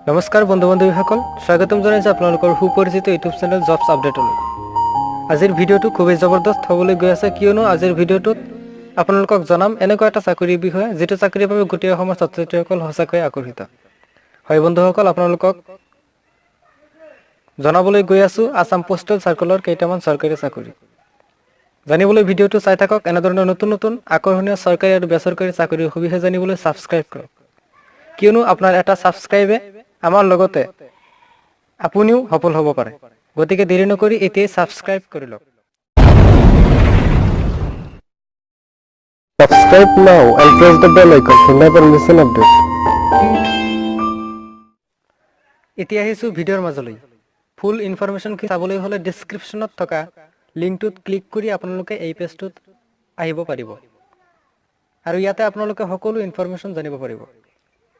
নমস্কাৰ বন্ধু বান্ধৱীসকল স্বাগতম জনাইছো আপোনালোকৰ সুপৰিচিত ইউটিউব চেনেল জবছ আপডেটলৈ। আজিৰ ভিডিঅ'টো খুবেই জবৰদস্ত হ'বলৈ গৈ আছে কিয়নো আজিৰ ভিডিঅ'টোত আপোনালোকক জনাম এনেকুৱা এটা চাকৰিৰ বিষয়ে যিটো চাকৰিৰ বাবে গোটেই অসমৰ ছাত্ৰ-ছাত্ৰীসকল সঁচাকৈ আকৰ্ষিত। হয় বন্ধুসকল আপোনালোকক জনাবলৈ গৈ আছো আসাম পোষ্টেল সাৰ্কুলৰ কেইটামান চৰকাৰী চাকৰি। জানিবলৈ ভিডিঅ'টো চাই থাকক। এনেধৰণৰ নতুন নতুন আকৰ্ষণীয় চৰকাৰী আৰু বেচৰকাৰী চাকৰিৰ সুবিধা জানিবলৈ সাবস্ক্ৰাইব কৰক। কিয়নো আপোনাৰ এটা সাবস্ক্ৰাইবে আমাৰ লগতে আপুনিও সফল হ'ব পাৰে। গতিকে দেৰি নকৰি এতিয়াই সাবস্ক্ৰাইব কৰি লওক। Subscribe now and press the bell icon to never miss an update. এতিয়া আহিছো ভিডিঅ'ৰ মাজলৈ। ফুল ইনফৰমেশ্যন চাবলৈ হ'লে ডেসক্ৰিপশ্যনত থকা লিংকটোত ক্লিক কৰি আপোনালোকে এই পেজটোত আহিব পাৰিব। আৰু ইয়াতে আপোনালোকে সকলো ইনফৰমেশ্যন জানিব পাৰিব।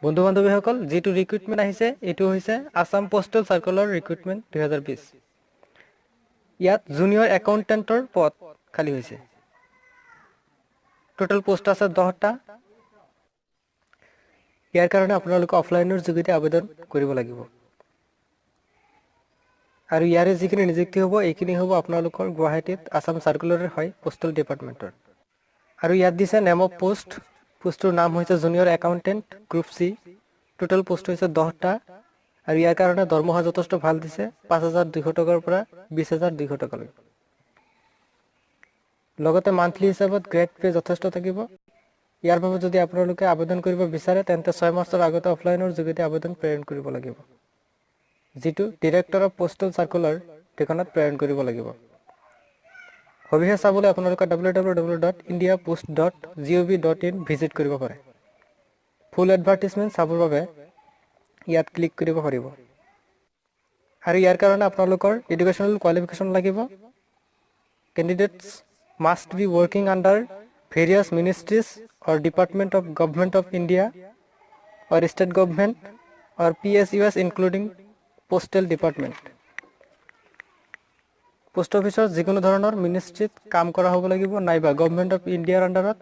বন্ধু বান্ধৱীসকল যিটো ৰিক্ৰুটমেণ্ট আহিছে এইটো হৈছে আসাম পোষ্টেল সাৰ্কুলাৰ ৰিক্ৰুটমেণ্ট 2020। ইয়াত জুনিয়ৰ একাউণ্টেণ্টৰ পদ খালী হৈছে। টোটাল পোষ্ট আছে 10টা। ইয়াৰ কাৰণে আপোনালোকে অফলাইনৰ যোগেদি আবেদন কৰিব লাগিব। আৰু ইয়াৰে যিখিনি নিযুক্তি হ'ব এইখিনি হ'ব আপোনালোকৰ গুৱাহাটীত আসাম সাৰ্কুলাৰৰ হয় পোষ্টেল ডিপাৰ্টমেণ্টৰ। আৰু ইয়াত দিছে নেম অফ পোষ্ট। পোষ্টৰ নাম হৈছে junior accountant group C. Total post হৈছে 10টা। আৰু ইয়াৰ কাৰণে দৰমহা যথেষ্ট ভাল দিছে 5,200 টকাৰ পৰা 20,200 টকালৈ। লগতে মান্থলি হিচাপত গ্ৰেড পে যথেষ্ট থাকিব। ইয়াৰ বাবে যদি আপোনালোকে আবেদন কৰিব বিচাৰে তেন্তে 6 মাৰ্চৰ আগতে অফলাইনৰ যোগেদি আবেদন প্ৰেৰণ কৰিব লাগিব। যিটো ডিৰেক্টৰ অফ পোষ্টেল সাৰ্কুলাৰ ঠিকনাত প্ৰেৰণ কৰিব লাগিব। সবিশেষ চাবলৈ আপোনালোকে www.indiapost.gov.in ভিজিট কৰিব পাৰে। ফুল এডভাৰটাইজমেণ্ট চাবৰ বাবে ইয়াত ক্লিক কৰিব পাৰিব। আৰু ইয়াৰ কাৰণে আপোনালোকৰ এডুকেশ্যনেল কোৱালিফিকেশ্যন লাগিব। Candidates must be working under various ministries or department of government of India or state government or PSUs including postal department. Post অফিচৰ যিকোনো ধৰণৰ মিনিষ্ট্ৰিত কাম কৰা হ'ব লাগিব, নাইবা গভৰ্ণমেণ্ট অফ ইণ্ডিয়াৰ আণ্ডাৰত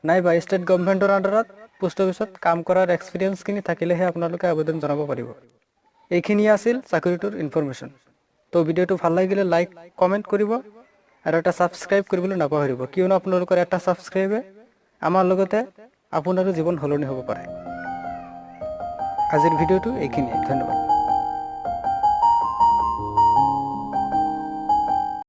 নাইবা ষ্টেট গভৰ্ণমেণ্টৰ আণ্ডাৰত পোষ্ট অফিচত কাম কৰাৰ এক্সপিৰিয়েঞ্চখিনি থাকিলেহে আপোনালোকে আবেদন জনাব পাৰিব। এইখিনি আছিল চাকৰিটোৰ ইনফৰমেশ্যন। তো ভিডিঅ'টো ভাল লাগিলে লাইক কমেণ্ট কৰিব আৰু এটা ছাবস্ক্ৰাইব কৰিবলৈ নাপাহৰিব কিয়নো আপোনালোকৰ এটা ছাবস্ক্ৰাইবে আমাৰ লগতে আপোনাৰো জীৱন সলনি হ'ব পাৰে। আজিৰ ভিডিঅ'টো এইখিনিয়ে। ধন্যবাদ।